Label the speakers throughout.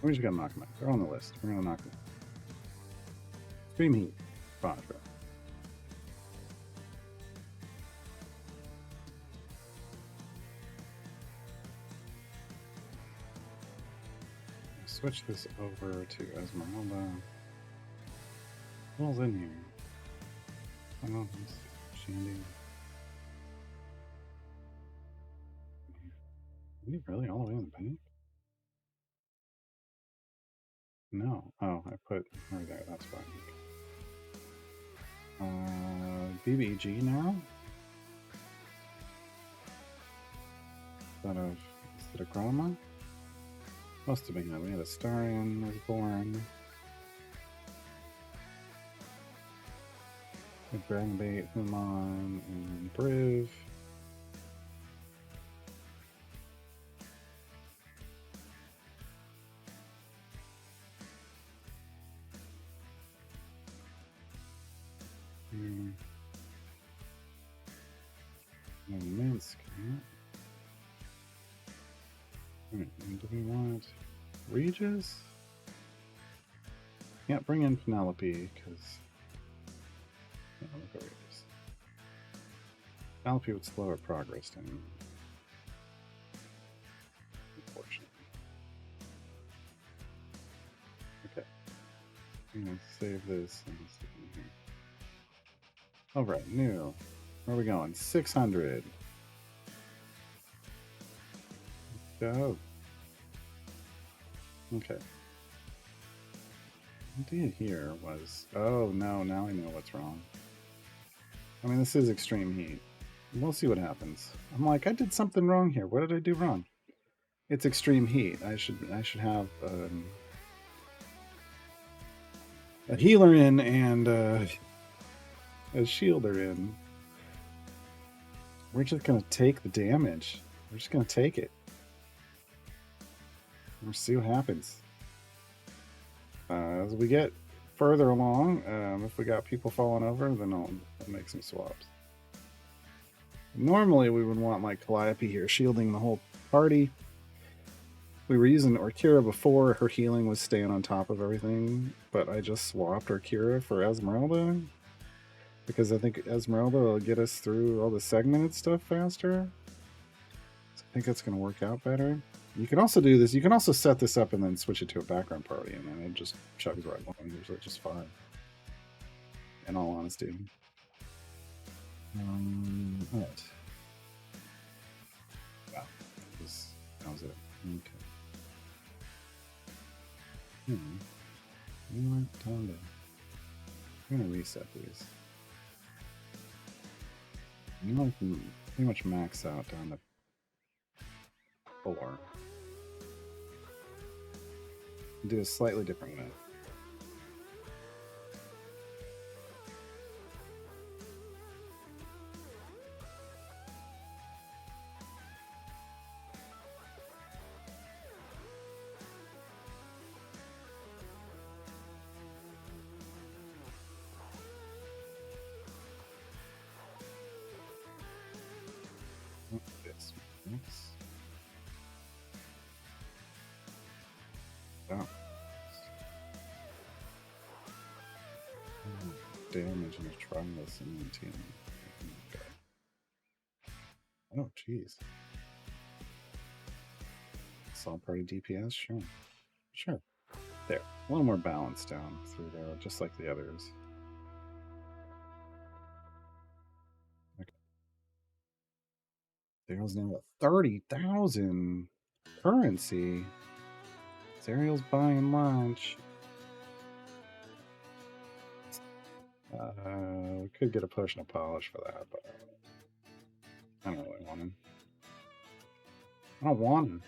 Speaker 1: We just gotta knock them out. They're on the list. We're gonna knock them. Extreme Heat, Vajra. Switch this over to Esmeralda. Who's in here? Oh, Shandy. Are you really all the way in the bank? No. Oh, I put her there. That's why. BBG now? Instead of Chroma? Must have been that. We had Astarion was born. With Dragonbait, Human, and Briv. And Minsk. Do we want Regis? Yeah, bring in Penelope, because look at Regis. Penelope would slow our progress down. Unfortunately. Okay. I'm gonna save this and stick it in here. Alright, new. Where are we going? 600. Let's go. Okay. What I did here was... Oh, no, now I know what's wrong. I mean, this is extreme heat. We'll see what happens. I'm like, I did something wrong here. What did I do wrong? It's extreme heat. I should have a healer in and a shielder in. We're just gonna take the damage. We're just gonna take it. We'll see what happens. As we get further along, if we got people falling over, then I'll make some swaps. Normally we would want like Calliope here shielding the whole party. We were using Orkira before. Her healing was staying on top of everything, but I just swapped Orkira for Esmeralda because I think Esmeralda will get us through all the segmented stuff faster. So I think that's going to work out better. You can also do this. You can also set this up and then switch it to a background party, and then it just chugs right along. Usually just fine. In all honesty. Alright. Wow. That was it. Okay. I'm gonna reset these. You know, I can pretty much max out down to 4. Do a slightly different way. Damage and trying this in the team. Oh, jeez. Assault party DPS? Sure. Sure. There. A little more balance down through there, just like the others. Okay. Daryl's now at 30,000 currency. Ariel's buying lunch. We could get a potion of polish for that, but I don't really want him. I don't want him.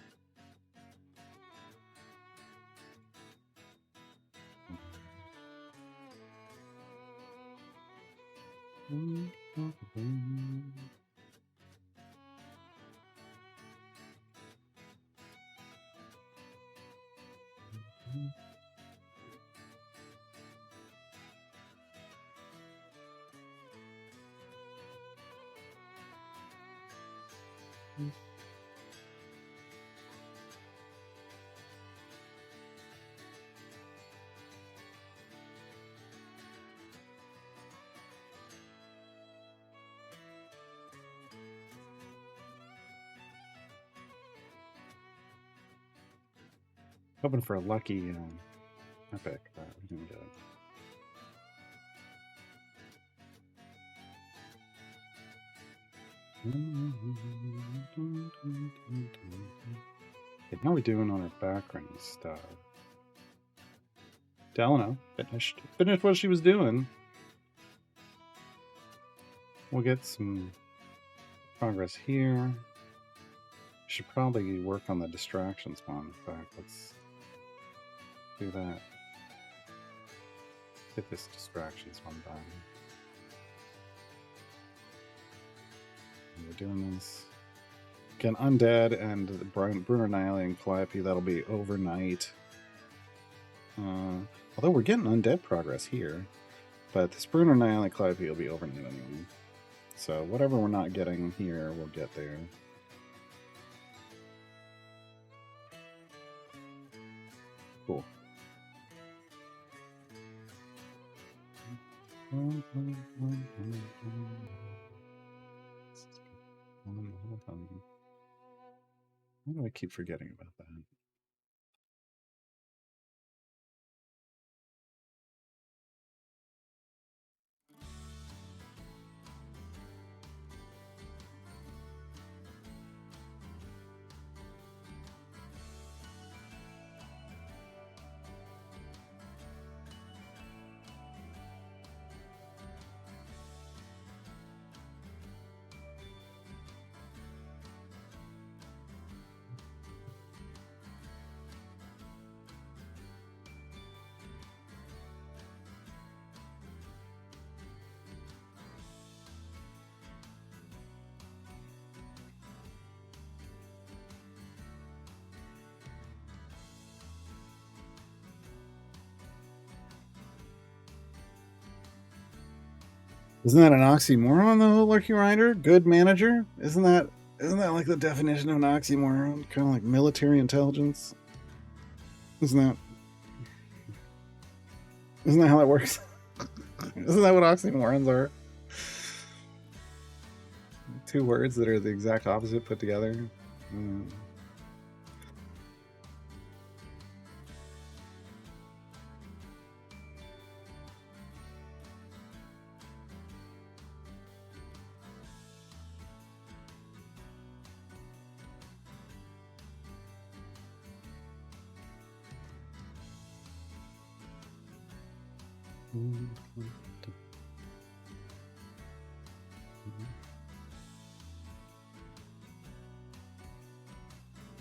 Speaker 1: Hoping for a lucky epic, but we didn't get it. Okay, how are we doing on our background stuff? Delano finished what she was doing. We'll get some progress here. Should probably work on the distraction spawn. In fact, let's do that. Get this distraction spawn done. We're doing this. Again, Undead and Bruner Nile and Calliope, that'll be overnight. Although we're getting Undead progress here. But this Bruner Nile and Calliope will be overnight anyway. So whatever we're not getting here, we'll get there. Cool. Why do I keep forgetting about that? Isn't that an oxymoron, though, Lucky Rider? Good manager? Isn't that like the definition of an oxymoron? Kind of like military intelligence? Isn't that how that works? Isn't that what oxymorons are? Two words that are the exact opposite put together?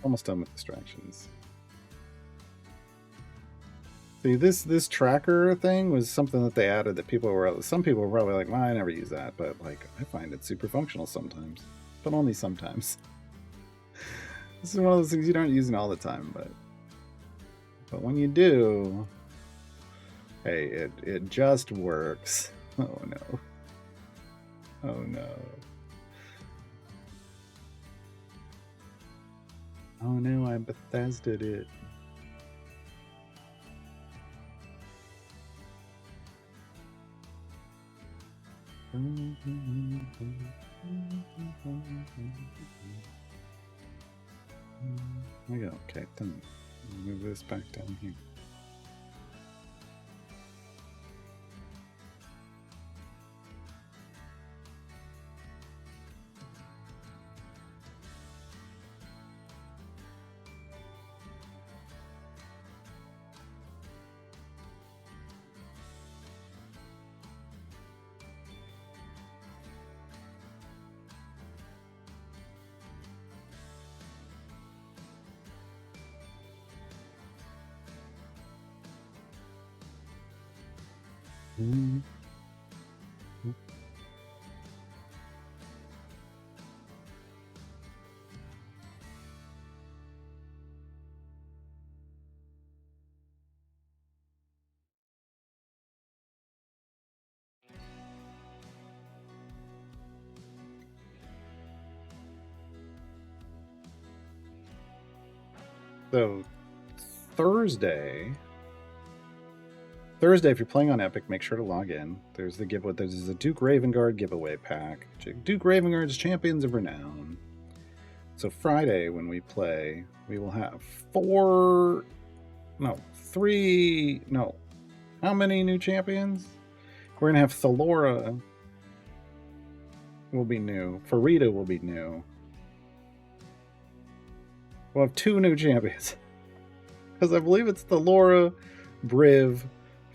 Speaker 1: Almost done with distractions. See, this tracker thing was something that they added that some people were probably like, well, I never use that, but like I find it super functional sometimes, but only sometimes. This is one of those things you don't use it all the time, but when you do, hey, it just works. Oh no. Oh no. Oh no, I Bethesda'd it. There we go. Okay, done. Move this back down here. So Thursday, if you're playing on Epic, make sure to log in. There's the giveaway. There's a Duke Ravengard giveaway pack. Duke Ravengard's Champions of Renown. So Friday, when we play, we will have 4 no, 3, no. How many new champions? We're going to have Thalora will be new. Farida will be new. We'll have 2 new champions. Because I believe it's Thalora, Briv,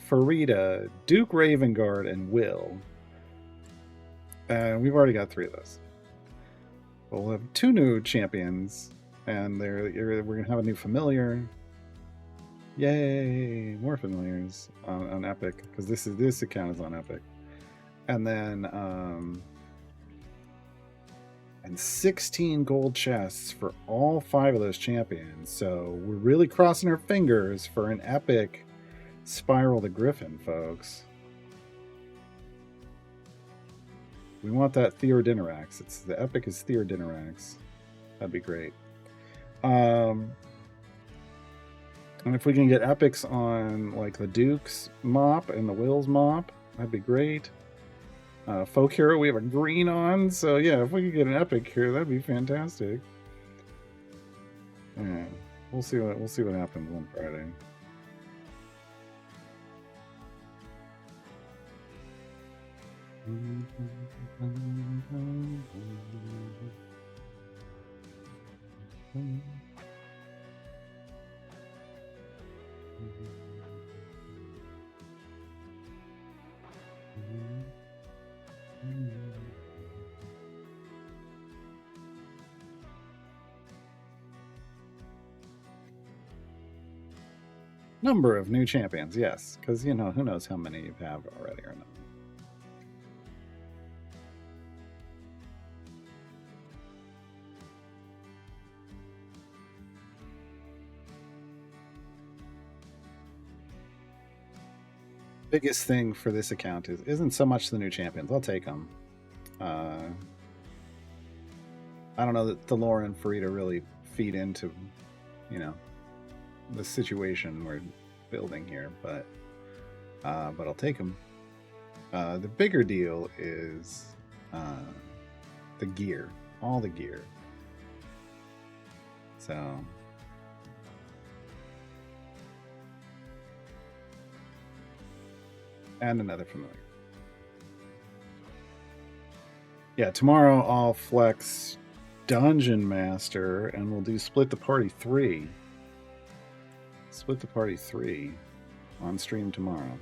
Speaker 1: Farida, Duke Ravengard, and Will. We've already got 3 of those. We'll have 2 new champions, and we're going to have a new familiar. Yay! More familiars on Epic, because this account is on Epic. And then and 16 gold chests for all 5 of those champions. So we're really crossing our fingers for an epic Spiral the Griffin, folks. We want that Theodinarax. The epic is Theodinarax. That'd be great. And if we can get epics on like the Duke's mop and the Will's mop, that'd be great. Folk hero, we have a green on, so yeah, if we could get an epic here, that'd be fantastic. Yeah, we'll see what happens on Friday. Number of new champions, yes, because who knows how many you have already or not. Biggest thing for this account isn't so much the new champions. I'll take them. I don't know that Thalora and Farida really feed into, the situation we're building here, but I'll take them. The bigger deal is the gear, all the gear. So and another familiar. Yeah, tomorrow I'll flex Dungeon Master and we'll do Split the Party 3. Split the Party 3 on stream tomorrow.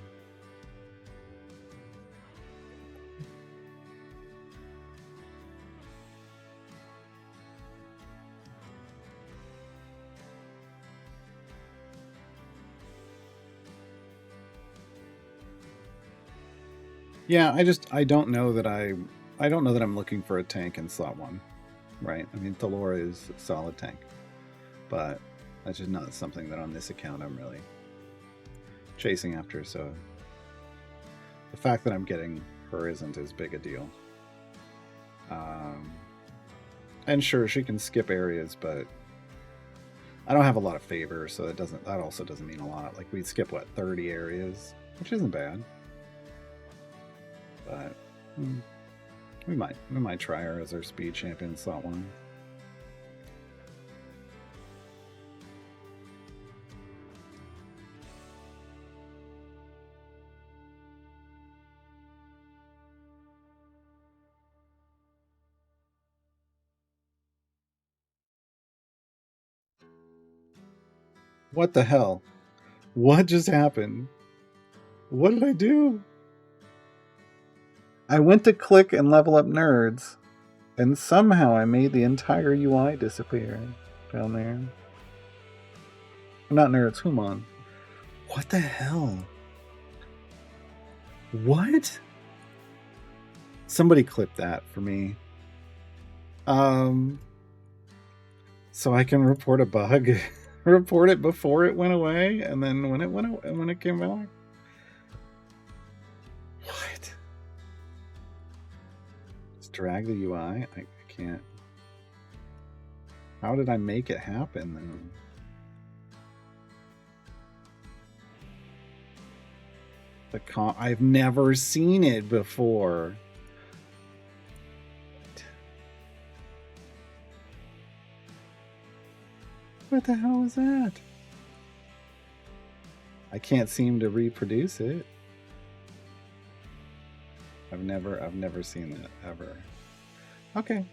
Speaker 1: Yeah, I don't know that I'm looking for a tank in slot 1, right? I mean, Thalora is a solid tank, but that's just not something that on this account I'm really chasing after. So the fact that I'm getting her isn't as big a deal. And sure, she can skip areas, but I don't have a lot of favor, so that also doesn't mean a lot. Like we'd skip 30 areas, which isn't bad. But we might try her as our speed champion slot 1. What the hell? What just happened? What did I do? I went to click and level up nerds, and somehow I made the entire UI disappear down there. Not nerds, Human. What the hell? What? Somebody clip that for me. So I can report a bug. Report it before it went away, and then when it came back. What? Just drag the UI? I can't. How did I make it happen then? I've never seen it before. What the hell is that? I can't seem to reproduce it. I've never seen that ever. Okay.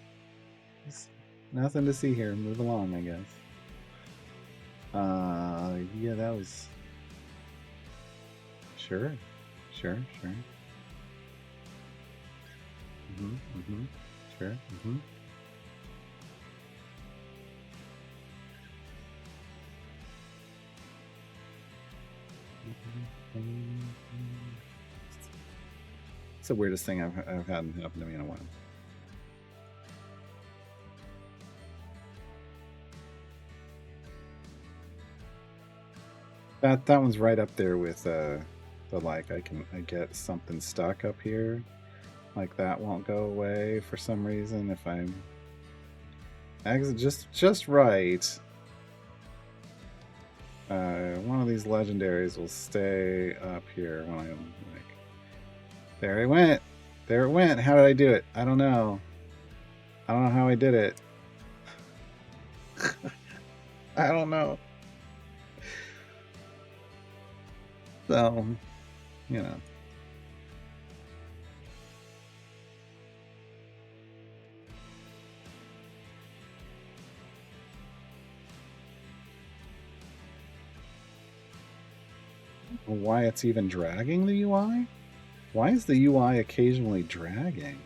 Speaker 1: There's nothing to see here. Move along, I guess. Yeah, that was sure. Sure. Sure. It's the weirdest thing I've had happen to me in a while. That one's right up there with the like I get something stuck up here, like that won't go away for some reason if I'm just right. One of these legendaries will stay up here when I'm like, there it went. There it went. How did I do it? I don't know. I don't know how I did it. I don't know. So, you know. Why it's even dragging the UI? Why is the UI occasionally dragging?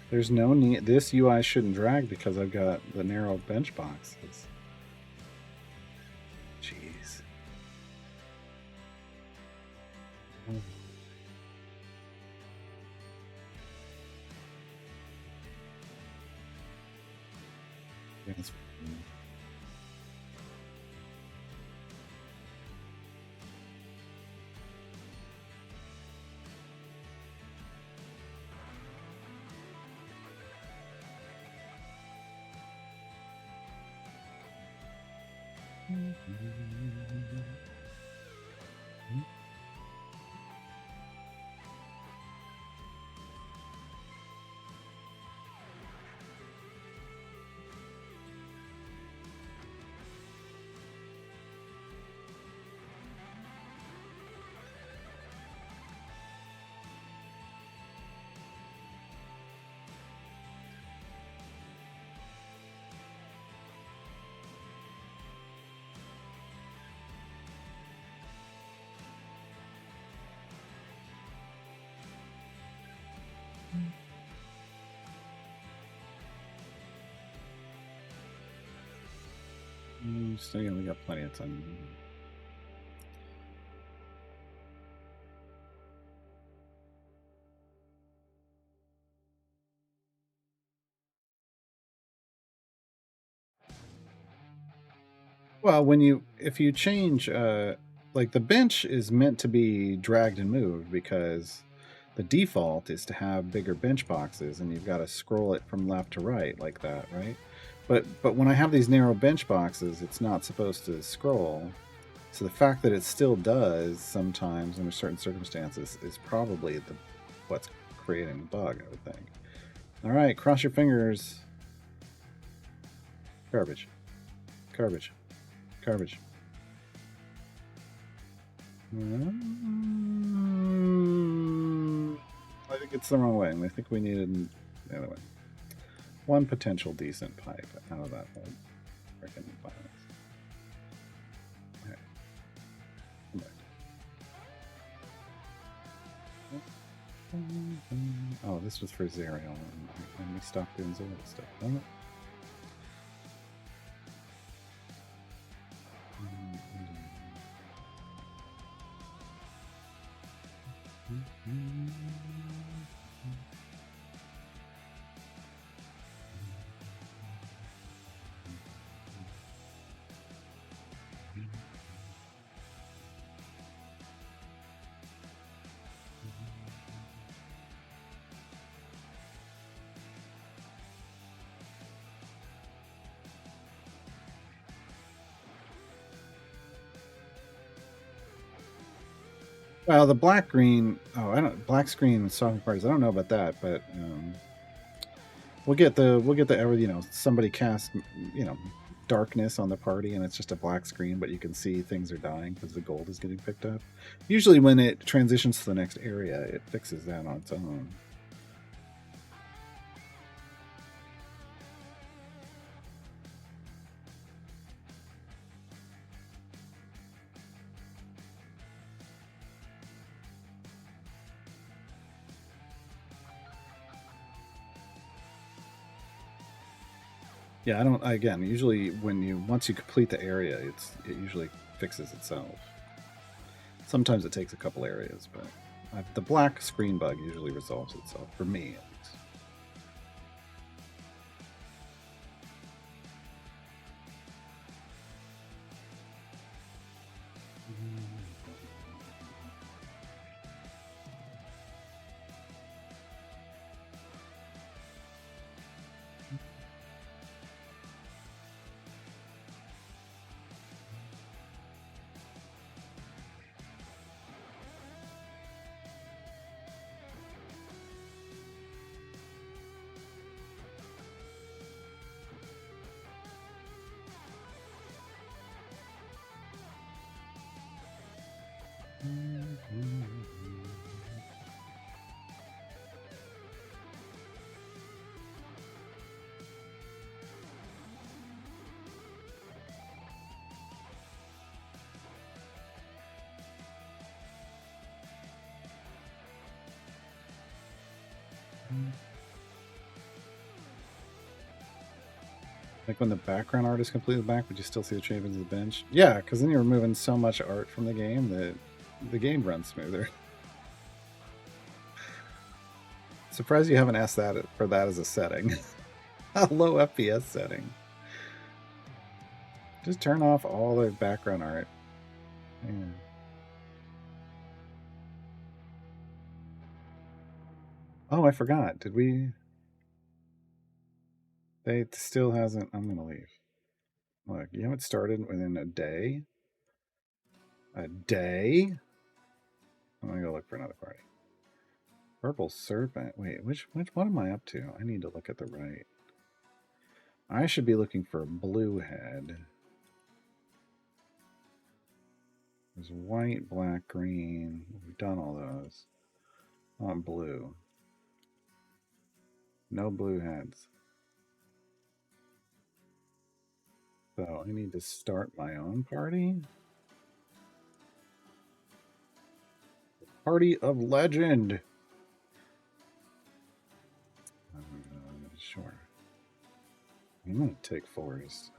Speaker 1: There's no need. This UI shouldn't drag because I've got the narrow bench boxes. Jeez. Yes. Still only got plenty of time. Well, if you change, like the bench is meant to be dragged and moved because the default is to have bigger bench boxes, and you've got to scroll it from left to right like that, right? But when I have these narrow bench boxes, it's not supposed to scroll. So the fact that it still does sometimes under certain circumstances is probably what's creating the bug, I would think. All right, cross your fingers. Garbage. Garbage. Garbage. I think it's the wrong way. I think we needed the other way. One potential decent pipe out of that whole freaking violence. Okay. Come back. Oh, this was for Zerial, and we stopped doing Zerial stuff. Damn it. Well, the black green. Oh, I don't black screen with softening parties. I don't know about that, but we'll get the somebody cast darkness on the party and it's just a black screen, but you can see things are dying because the gold is getting picked up. Usually when it transitions to the next area, it fixes that on its own. Yeah, I don't. Again, usually once you complete the area, it usually fixes itself. Sometimes it takes a couple areas, but the black screen bug usually resolves itself for me at least. Like when the background art is completely black, would you still see the champions of the bench? Yeah, because then you're removing so much art from the game that the game runs smoother. Surprised you haven't asked that for that as a setting. A low FPS setting. Just turn off all the background art. Yeah. Oh, I forgot. Did we? They still hasn't. I'm gonna leave. Look, you haven't started within a day. A day? I'm gonna go look for another party. Purple serpent. Wait, which what am I up to? I need to look at the right. I should be looking for blue head. There's white, black, green. We've done all those. I want blue. No blue heads. So I need to start my own party. Party of Legend. Sure. I'm gonna take forest.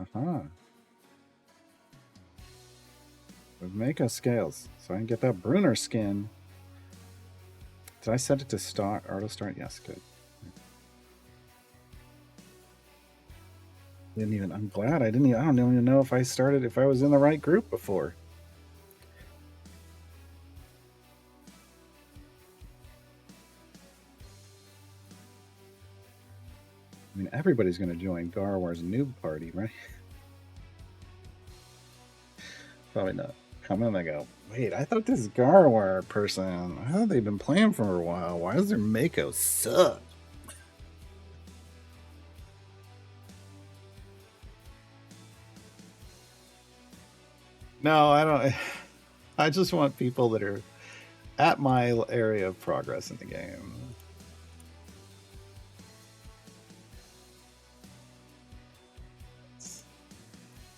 Speaker 1: With Mako scales, so I can get that Brunner skin. Did I set it to start? Auto start? Yes, good. Didn't even. I'm glad I didn't. I don't even know if I started. If I was in the right group before. I mean, everybody's going to join Garwar's noob party, right? Probably not. Come in, they go, wait, I thought this Garwar person, I thought they've been playing for a while. Why does their Mako suck? No, I don't. I just want people that are at my area of progress in the game.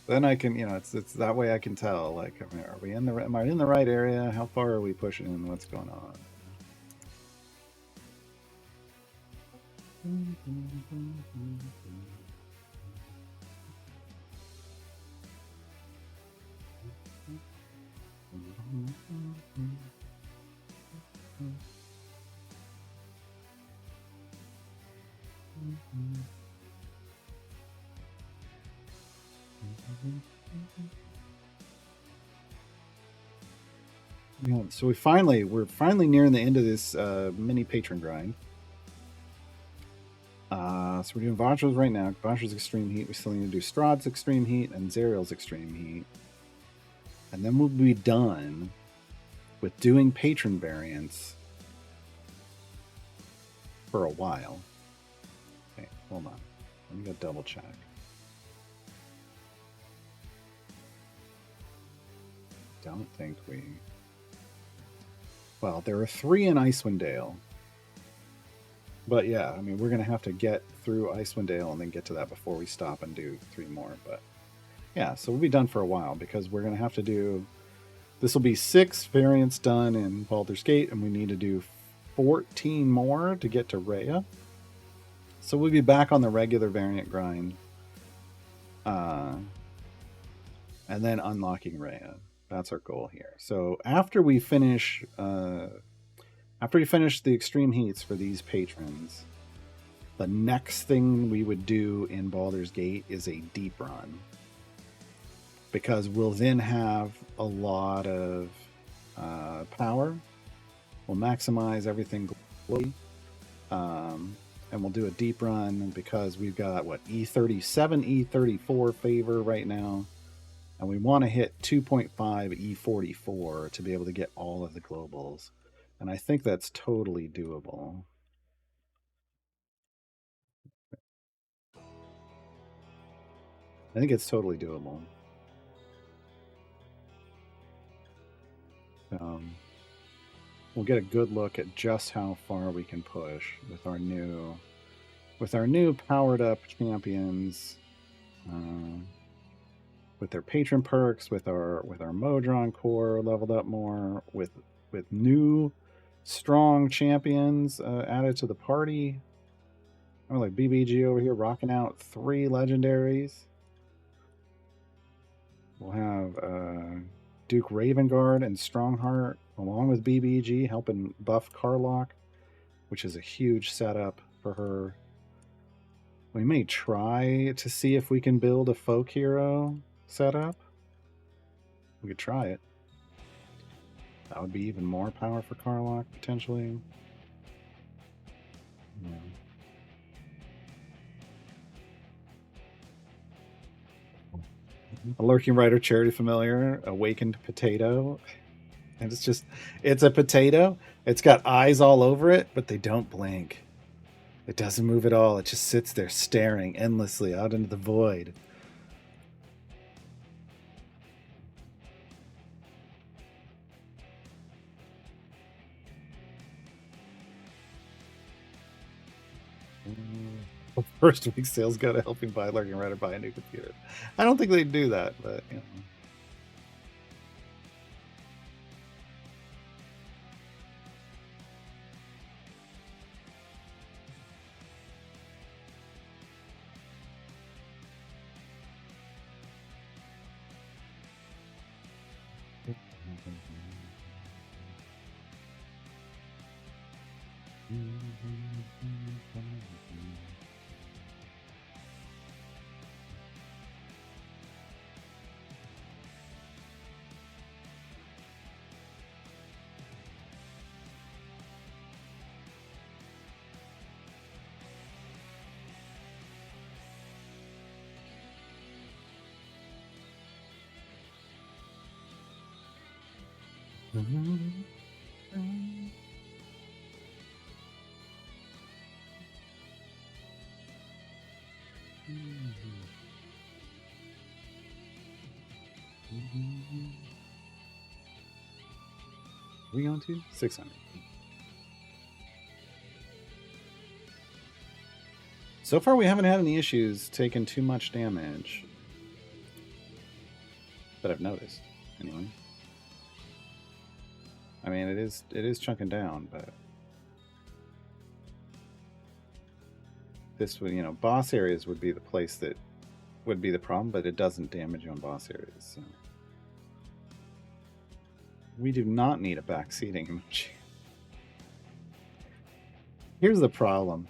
Speaker 1: Then I can, it's that way I can tell. Like, I mean, am I in the right area? How far are we pushing? What's going on? Yeah, so we're finally nearing the end of this mini patron grind. So we're doing Vajra's right now. Vajra's Extreme Heat. We still need to do Strahd's Extreme Heat and Zariel's Extreme Heat. And then we'll be done with doing patron variants for a while. Okay, hold on. Let me go double check. don't think we... Well, there are 3 in Icewind Dale. But yeah, I mean, we're going to have to get through Icewind Dale and then get to that before we stop and do 3 more. But yeah, so we'll be done for a while because we're going to have to do... This will be 6 variants done in Baldur's Gate, and we need to do 14 more to get to Rhea. So we'll be back on the regular variant grind. And then unlocking Rhea. That's our goal here. So after we finish the extreme heats for these patrons, the next thing we would do in Baldur's Gate is a deep run. Because we'll then have a lot of power. We'll maximize everything globally. And we'll do a deep run because we've got, what, E37, E34 favor right now. And we want to hit 2.5 E44 to be able to get all of the globals. And I think that's totally doable. I think it's totally doable. We'll get a good look at just how far we can push with our new powered up champions, with their patron perks, with our Modron core leveled up more, with new strong champions added to the party. I'm like BBG over here rocking out 3 legendaries. We'll have Duke Ravengard and Strongheart along with BBG helping buff Karlach, which is a huge setup for her. We may try to see if we can build a folk hero setup. We could try it. That would be even more power for Karlach, potentially. Yeah. A Lurking Rider Charity Familiar, Awakened Potato. And it's a potato. It's got eyes all over it, but they don't blink. It doesn't move at all. It just sits there staring endlessly out into the void. First week sales go to helping buy Lurking Rider buy a new computer. I don't think they'd do that, but you know. Are we on to 600? So far, we haven't had any issues taking too much damage that I've noticed. Anyway, I mean, it is chunking down, but this would, you know, boss areas would be the place that would be the problem, but it doesn't damage you on boss areas. So we do not need a backseating emoji. Here's the problem.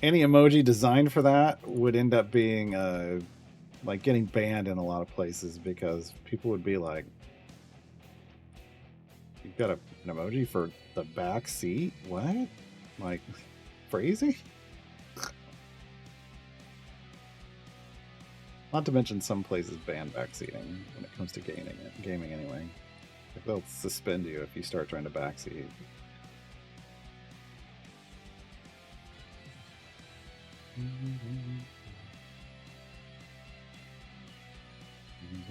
Speaker 1: Any emoji designed for that would end up being like getting banned in a lot of places because people would be like, "You've got an emoji for the back seat? What? Like, crazy?" Not to mention some places ban backseating when it comes to gaming anyway. They'll suspend you if you start trying to backseat.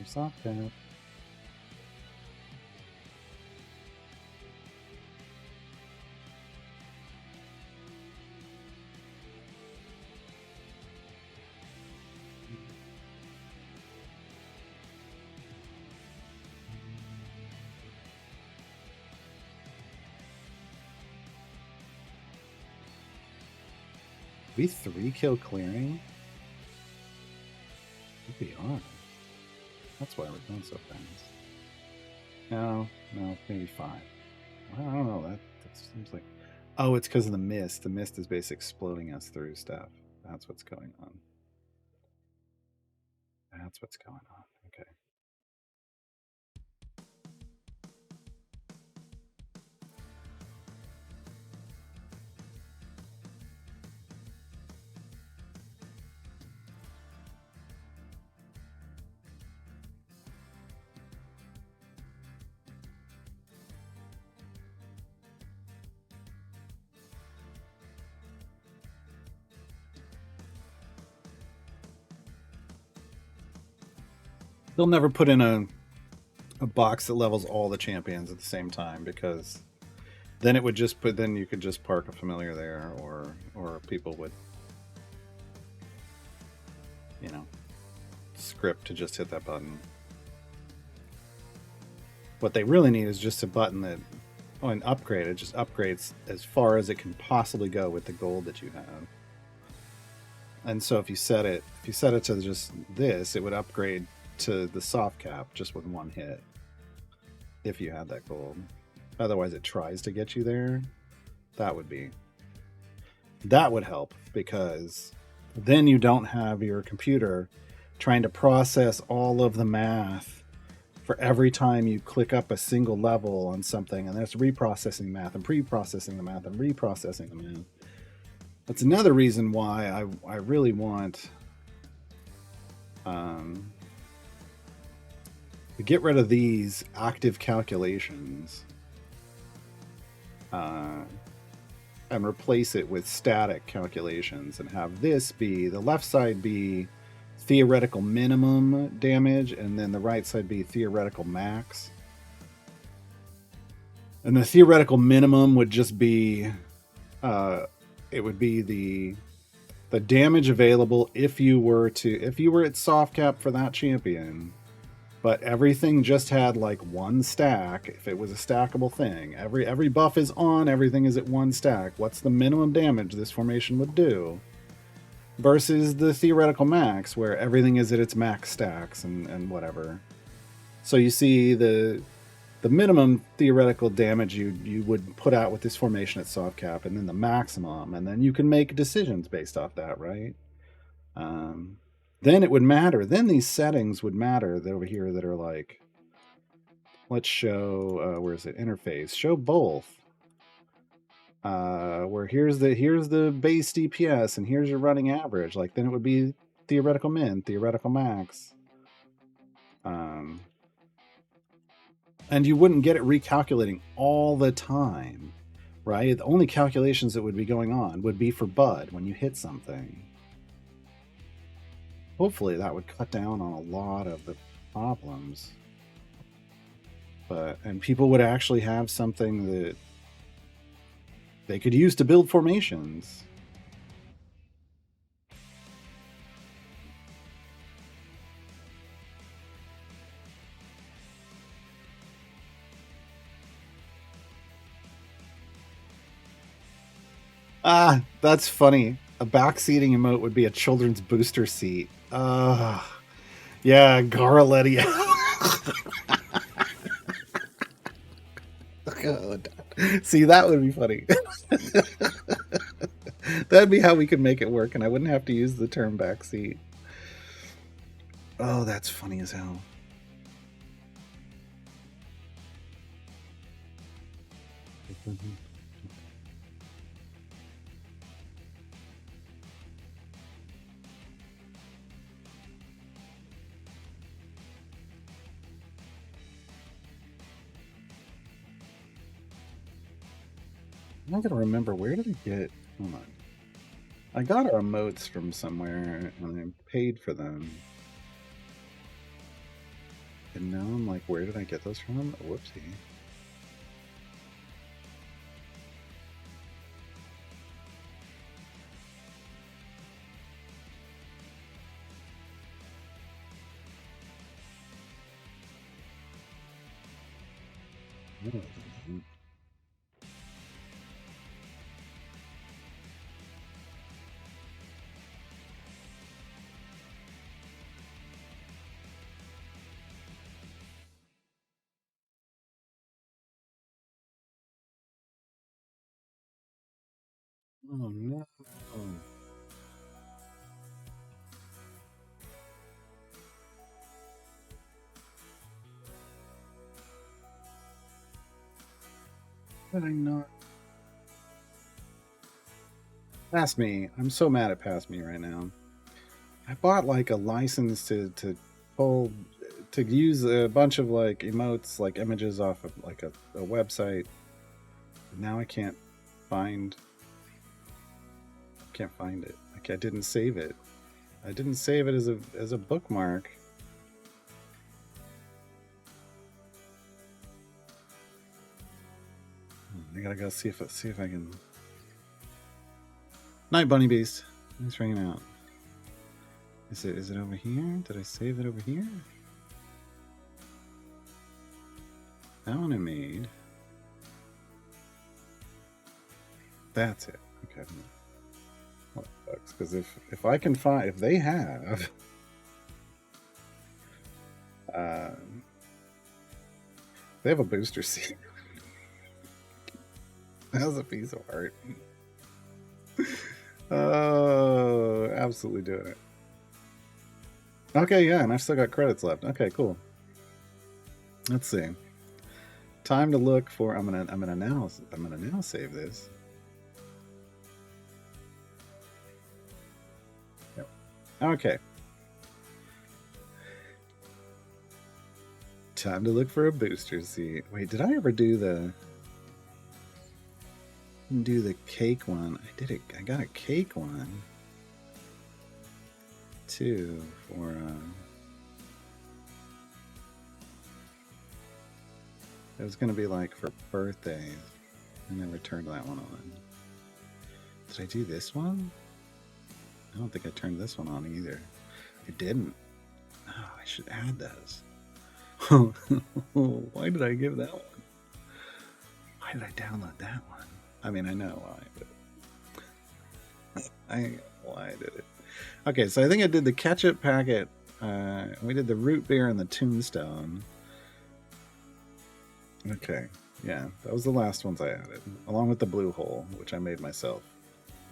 Speaker 1: Soft tap. we 3-kill clearing? We are. That's why we're going so fast. No, maybe 5. I don't know. That seems like. Oh, it's because of the mist. The mist is basically exploding us through stuff. That's what's going on. That's what's going on. Okay. They'll never put in a box that levels all the champions at the same time, because then it would just put. Then you could just park a familiar there, or people would, script to just hit that button. What they really need is just a button that, an upgrade. It just upgrades as far as it can possibly go with the gold that you have. And so if you set it to just this, it would upgrade to the soft cap just with one hit. If you had that gold. Otherwise it tries to get you there. That would help, because then you don't have your computer trying to process all of the math for every time you click up a single level on something, and there's reprocessing math and pre-processing the math and reprocessing the math. That's another reason why I really want to get rid of these active calculations and replace it with static calculations, and have this be, the left side be theoretical minimum damage, and then the right side be theoretical max. And the theoretical minimum would just be it would be the damage available if you were at soft cap for that champion, but everything just had like one stack. If it was a stackable thing, every buff is on, everything is at one stack. What's the minimum damage this formation would do? Versus the theoretical max, where everything is at its max stacks and whatever. So you see the minimum theoretical damage you would put out with this formation at soft cap, and then the maximum, and then you can make decisions based off that, right? Then it would matter. Then these settings would matter over here that are like, let's show, where is it? Interface. Show both. Where here's the base DPS and here's your running average. Like, then it would be theoretical min, theoretical max. And you wouldn't get it recalculating all the time, right? The only calculations that would be going on would be for Bud when you hit something. Hopefully that would cut down on a lot of the problems. And people would actually have something that they could use to build formations. Ah, that's funny. A backseating emote would be a children's booster seat. Yeah, Garaletti. God. See, that would be funny. That'd be how we could make it work, and I wouldn't have to use the term backseat. Oh, that's funny as hell. I'm not gonna remember, where did I get? Hold on. I got our emotes from somewhere and I paid for them. And now I'm like, where did I get those from? Whoopsie. Oh no. Did I not? Pass me. I'm so mad at Pass Me right now. I bought like a license to pull to use a bunch of like emotes, like images off of like a website. Now I can't find it. Like I didn't save it. I didn't save it as a bookmark. I gotta go see if I can. Night Bunny Beast. He's ringing out. Is it over here? Did I save it over here? That one I made. That's it. Okay. Well, because if I can find, if they have, they have a booster seat. That was a piece of art. Oh, absolutely doing it. Okay, yeah, and I've still got credits left. Okay, cool. Let's see. Time to look for. I'm gonna now save this. Yep. Okay. Time to look for a booster seat. Wait, did I ever do the cake one? I did it. I got a cake one too for it was gonna be like for birthdays. I never turned that one on. Did I do this one? I don't think I turned this one on either. I didn't. Oh, I should add those. Why did I give that one? Why did I download that one? I mean, I know why, but why I did it. Okay, so I think I did the ketchup packet. We did the root beer and the tombstone. Okay, yeah, that was the last ones I added, along with the blue hole, which I made myself.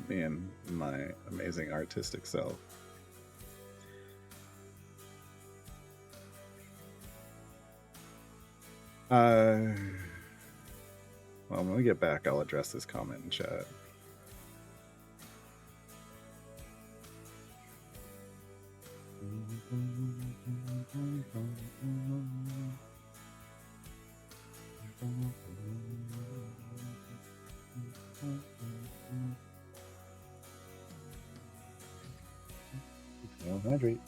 Speaker 1: Me and my amazing artistic self. Well, when we get back, I'll address this comment in chat. Well, hydrate.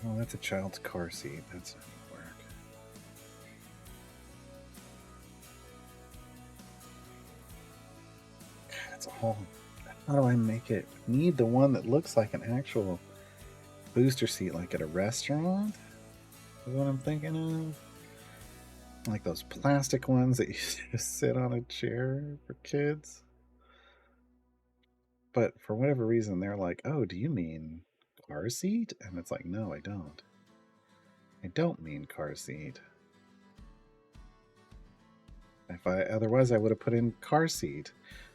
Speaker 1: Oh, that's a child's car seat. That's not gonna work. That's a whole. How do I make it? Need the one that looks like an actual booster seat, like at a restaurant? Is what I'm thinking of. Like those plastic ones that you just sit on a chair for kids. But for whatever reason, they're like, "Oh, do you mean car seat?" And it's like, "No, I don't. I don't mean car seat. Otherwise, I would have put in car seat."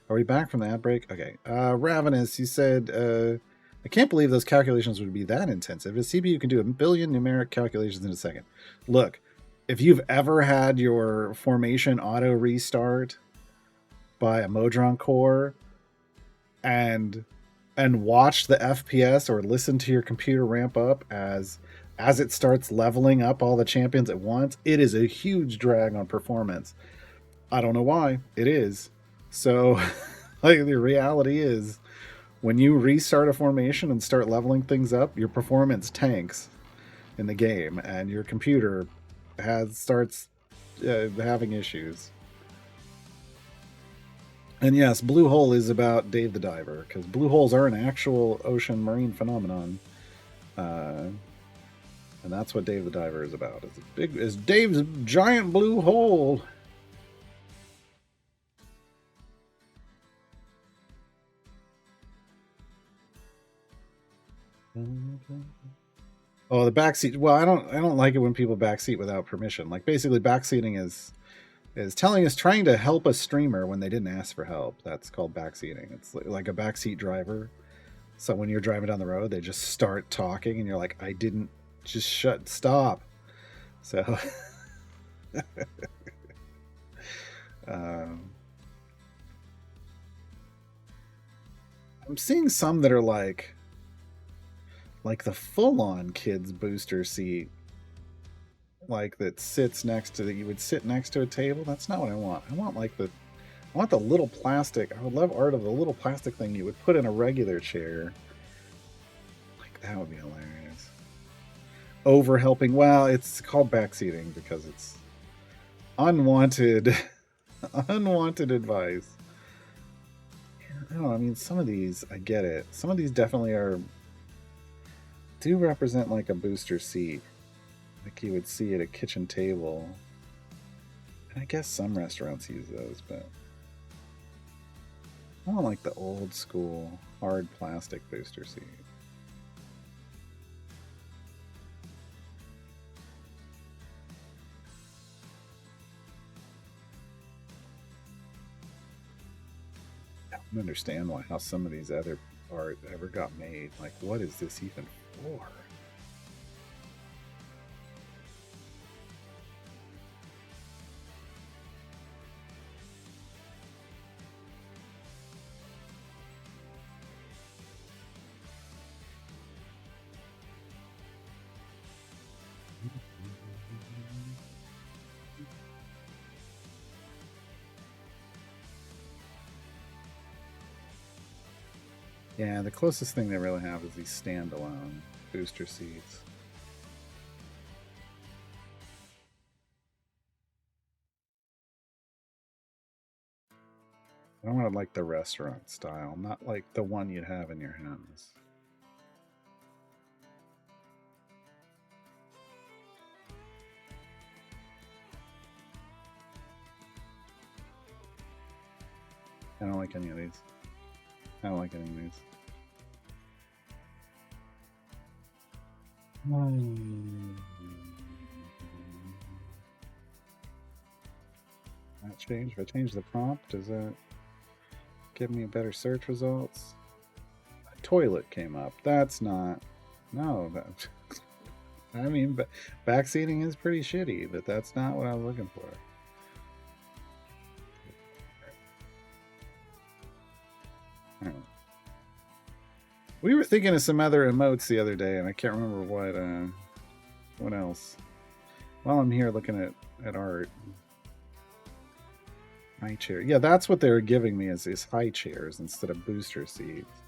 Speaker 1: Are we back from the ad break? Okay. Ravenous, you said, I can't believe those calculations would be that intensive. A CPU can do 1 billion numeric calculations in a second. Look, if you've ever had your formation auto restart by a Modron core and watch the FPS or listen to your computer ramp up as it starts leveling up all the champions at once, it is a huge drag on performance. I don't know why. It is. So, like, the reality is, when you restart a formation and start leveling things up, your performance tanks in the game, and your computer starts having issues. And yes, Blue Hole is about Dave the Diver, because blue holes are an actual ocean marine phenomenon. And that's what Dave the Diver is about. Is Dave's giant blue hole. Oh, the backseat. Well, I don't like it when people backseat without permission. Like basically backseating is trying to help a streamer when they didn't ask for help. That's called backseating. It's like a backseat driver. So when you're driving down the road, they just start talking and you're like, I didn't just stop. So um, I'm seeing some that are like the full-on kids booster seat, like that sits next to you would sit next to a table. That's not what I want. I want the little plastic. I would love art of the little plastic thing you would put in a regular chair. Like that would be hilarious. Over helping. Well, it's called backseating because it's unwanted unwanted advice. I don't know. I mean, some of these I get it. Some of these definitely do represent like a booster seat, like you would see at a kitchen table. And I guess some restaurants use those, but I don't like the old school hard plastic booster seat. I don't understand how some of these other art ever got made. Like, what is this even for? Yeah, the closest thing they really have is these standalone booster seats. I want like the restaurant style, not like the one you'd have in your house. I don't like any of these. I don't like any of these. That change? If I change the prompt, does that give me better search results? A toilet came up. That's not. No, that. I mean, backseating is pretty shitty, but that's not what I was looking for. We were thinking of some other emotes the other day, and I can't remember what else. While I'm here looking at art. High chair. Yeah, that's what they were giving me is high chairs instead of booster seats.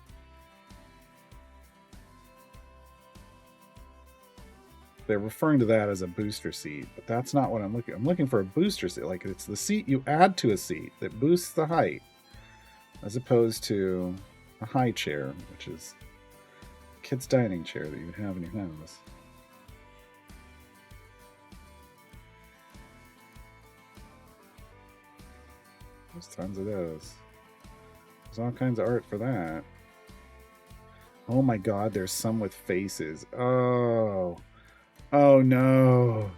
Speaker 1: They're referring to that as a booster seat, but that's not what I'm looking. I'm looking for a booster seat. Like it's the seat you add to a seat that boosts the height, as opposed to a high chair, which is a kid's dining chair that you would have in your house. There's tons of those. There's all kinds of art for that. Oh my god, there's some with faces. Oh. Oh no.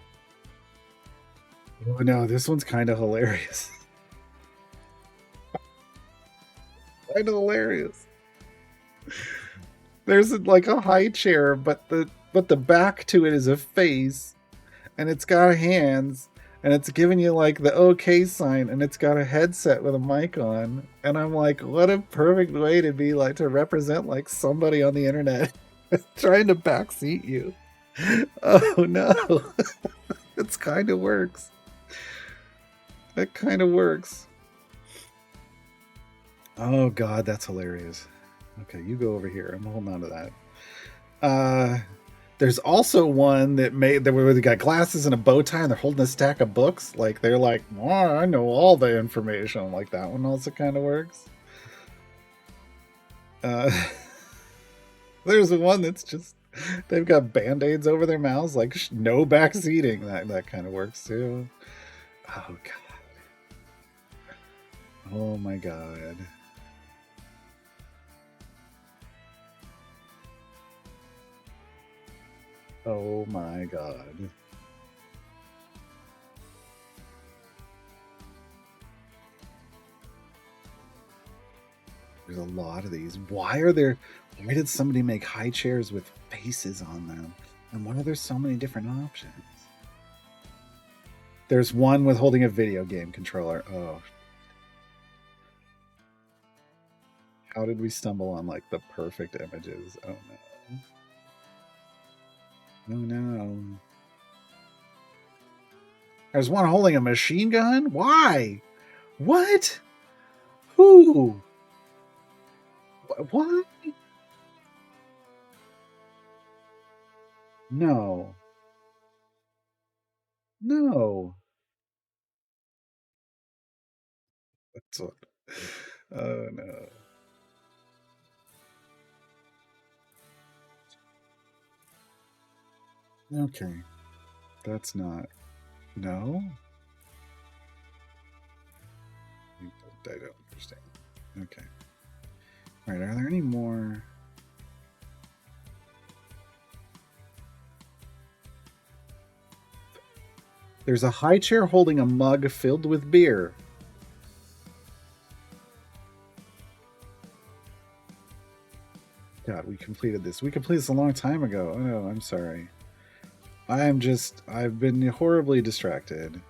Speaker 1: Oh no, this one's kind of hilarious. Kind of hilarious. There's like a high chair, but the back to it is a face, and it's got hands, and it's giving you like the OK sign, and it's got a headset with a mic on, and I'm like, what a perfect way to be like to represent like somebody on the internet trying to backseat you. Oh no. It kind of works. It kind of works. Oh god, that's hilarious. Okay, you go over here. I'm holding on to that. There's also one where they got glasses and a bow tie and they're holding a stack of books. Like they're like, oh, I know all the information. Like that one also kind of works. There's one that's just They've got band-aids over their mouths, like no back seating. That kind of works too. Oh god. Oh my god. Oh my god. There's a lot of these. Why did somebody make high chairs with faces on them? And why are there so many different options? There's one with holding a video game controller. Oh. How did we stumble on like the perfect images? Oh no. Oh no. There's one holding a machine gun? Why? What? Who? What? No. No. That's what. Oh no. Okay. That's not. No? I don't understand. Okay. All right. Are there any more? There's a high chair holding a mug filled with beer. God, we completed this. We completed this a long time ago. Oh no, I'm sorry. I've been horribly distracted.